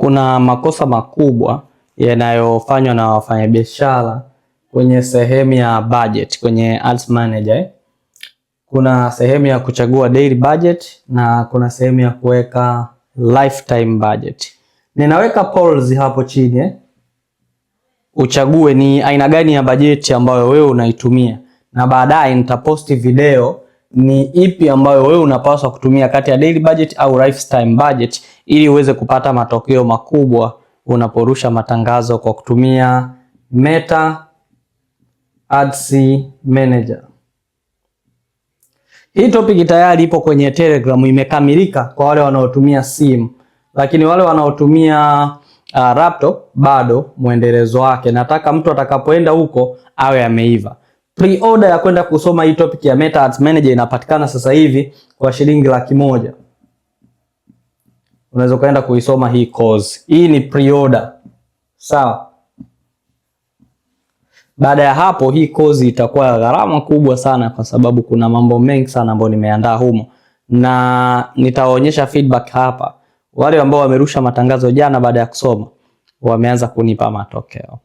Kuna makosa makubwa yanayofanywa na wafanyabiashara kwenye sehemu ya budget kwenye Ads Manager. Kuna sehemu ya kuchagua daily budget na kuna sehemu ya kuweka lifetime budget. Ninaweka polls hapo chini. Uchague ni aina gani ya bajeti ambayo wewe unaitumia, na baadaye nitaposti video ni ipi ambayo wewe unapaswa kutumia kati ya daily budget au lifetime budget, ili uweze kupata matokeo makubwa unaporusha matangazo kwa kutumia Meta Ads Manager. Hii topic tayari ipo kwenye Telegram, imekamilika kwa wale wanaotumia simu, lakini wale wanaotumia laptop bado muendelezo wake. Nataka mtu atakapoenda huko awe ameiva. Pre-order ya kwenda kusoma hii topic ya Meta Ads Manager inapatikana sasa hivi kwa shilingi 100,000. Unaweza kaenda kuisoma hii course. Hii ni pre-order. Sawa. Baada ya hapo hii course itakuwa gharama kubwa sana, kwa sababu kuna mambo mengi sana ambayo nimeandaa humo, na nitawaonyesha feedback hapa. Wale ambao wamerusha matangazo jana baada ya kusoma wameanza kunipa matokeo.